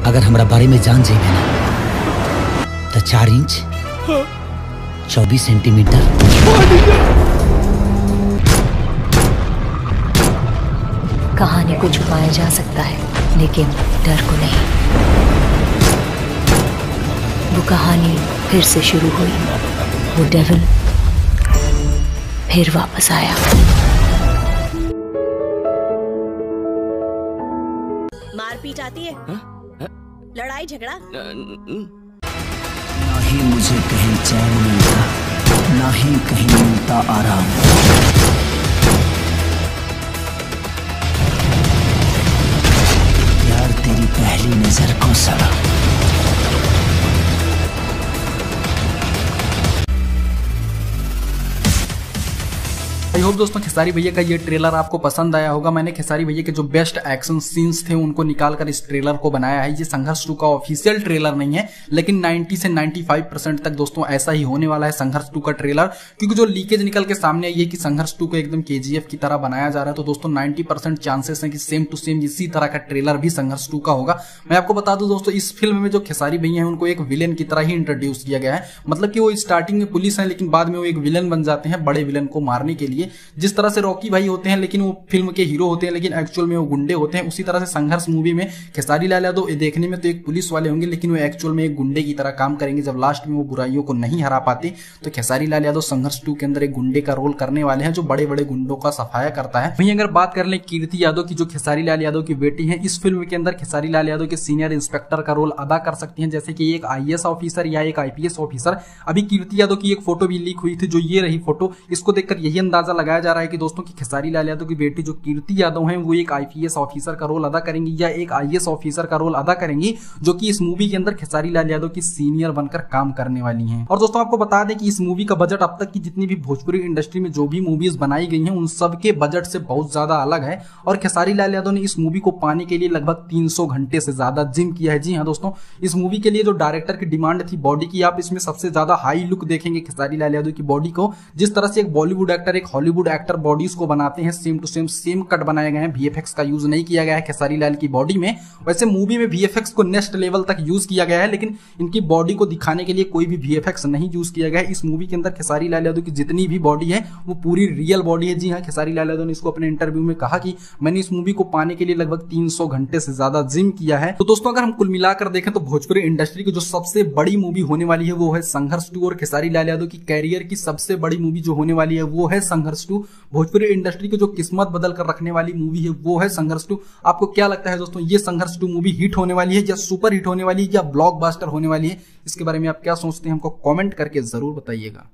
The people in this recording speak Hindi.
अगर हमारा बारे में जान जाइए ना तो 4 इंच 24 सेंटीमीटर कहानी को छुपाया जा सकता है लेकिन डर को नहीं। वो कहानी फिर से शुरू हुई, वो डेविल फिर वापस आया। मारपीट आती है? लड़ाई झगड़ा? ना ही मुझे कहीं चैन मिलता, ना ही कहीं मिलता आराम। यार तेरी पहली नजर को सड़ा। आई होप दोस्तों खेसारी भैया का ये ट्रेलर आपको पसंद आया होगा। मैंने खेसारी भैया के जो बेस्ट एक्शन सीन्स थे उनको निकालकर इस ट्रेलर को बनाया है। ये संघर्ष 2 का ऑफिशियल ट्रेलर नहीं है, लेकिन 90 से 95% तक दोस्तों ऐसा ही होने वाला है संघर्ष 2 का ट्रेलर, क्योंकि जो लीकेज निकल के सामने आई है कि संघर्ष 2 को एकदम KGF की तरह बनाया जा रहा है। तो दोस्तों 90% चांसेस है कि सेम टू सेम इसी तरह का ट्रेलर भी संघर्ष 2 का होगा। मैं आपको बता दूं दोस्तों, इस फिल्म में जो खेसारी भैया है उनको एक विलेन की तरह ही इंट्रोड्यूस किया गया है। मतलब कि वो स्टार्टिंग में पुलिस है, लेकिन बाद में वो एक विलेन बन जाते हैं बड़े विलेन को मारने के लिए। जिस तरह से रॉकी भाई होते हैं लेकिन वो फिल्म के हीरो होते हैं, लेकिन एक्चुअल में वो गुंडे होते हैं, उसी तरह से संघर्ष मूवी में खेसारी लाल यादव देखने में तो एक पुलिस वाले होंगे, लेकिन वो एक्चुअल में एक गुंडे की तरह काम करेंगे। जब लास्ट में वो बुराइयों को नहीं हरा पाते तो खेसारी लाल यादव संघर्ष 2 के अंदर एक गुंडे का रोल करने वाले हैं, जो बड़े बड़े गुंडों का सफाया करता है। वहीं अगर बात कर ले कीर्ति यादव की, जो खेसारी लाल यादव की बेटी है, इस फिल्म के अंदर खेसारी लाल यादव के सीनियर इंस्पेक्टर का रोल अदा कर सकती हैं, जैसे कि एक IAS ऑफिसर या एक IPS ऑफिसर। अभी कीर्ति यादव की एक फोटो भी लीक हुई थी, जो ये रही फोटो। इसको देखकर यही अंदाजा लगाया जा रहा है कि दोस्तों की खेसारी लाल यादव की बेटी जो कीर्ति यादव हैं वो एक IPS ऑफिसर का रोल अदा करेंगी या एक IAS ऑफिसर का रोल अदा करेंगी, जो कि इस मूवी के अंदर खेसारी लाल यादव की सीनियर बनकर काम करने वाली हैं। और दोस्तों आपको बता दें कि इस मूवी का बजट अब तक की जितनी भी भोजपुरी इंडस्ट्री में जो भी मूवीज बनाई गई हैं उन सब के बजट से बहुत ज्यादा अलग है। और खेसारी लाल यादव ने इस मूवी को पाने के लिए लगभग 300 घंटे से ज्यादा जिम किया है। जी हाँ दोस्तों, इस मूवी के लिए जो डायरेक्टर की डिमांड थी बॉडी की, आप इसमें सबसे ज्यादा हाई लुक देखेंगे खेसारी लाल यादव की बॉडी को। जिस तरह से एक बॉलीवुड एक्टर एक हॉलीवुड एक्टर बॉडीज को बनाते हैं, सेम टू सेम कट बनाए गए हैं। VFX का यूज नहीं किया गया है खेसारी लाल की बॉडी में। वैसे मूवी में VFX को नेक्स्ट लेवल तक यूज किया गया है, लेकिन इनकी बॉडी को दिखाने के लिए कोई भी VFX नहीं यूज किया गया है। इस मूवी के अंदर खेसारी लाल यादव की जितनी भी बॉडी है वो पूरी रियल बॉडी है। जी हाँ, खेसारी लाल यादव ने इसको अपने इंटरव्यू में कहा कि मैंने इस मूवी को पाने के लिए लगभग 300 घंटे से ज्यादा जिम किया है। तो दोस्तों अगर हम कुल मिलाकर देखें तो भोजपुरी इंडस्ट्री की जो सबसे बड़ी मूवी होने वाली है वो है संघर्ष 2, और खेसारी लाल यादव की कैरियर की सबसे बड़ी मूवी जो होने वाली है वो है संघर्ष 2। भोजपुरी इंडस्ट्री की जो किस्मत बदल कर रखने वाली मूवी है वो है संघर्ष 2। आपको क्या लगता है दोस्तों, ये संघर्ष 2 मूवी हिट होने वाली है या सुपर हिट होने वाली है या ब्लॉकबस्टर होने वाली है? इसके बारे में आप क्या सोचते हैं हमको कमेंट करके जरूर बताइएगा।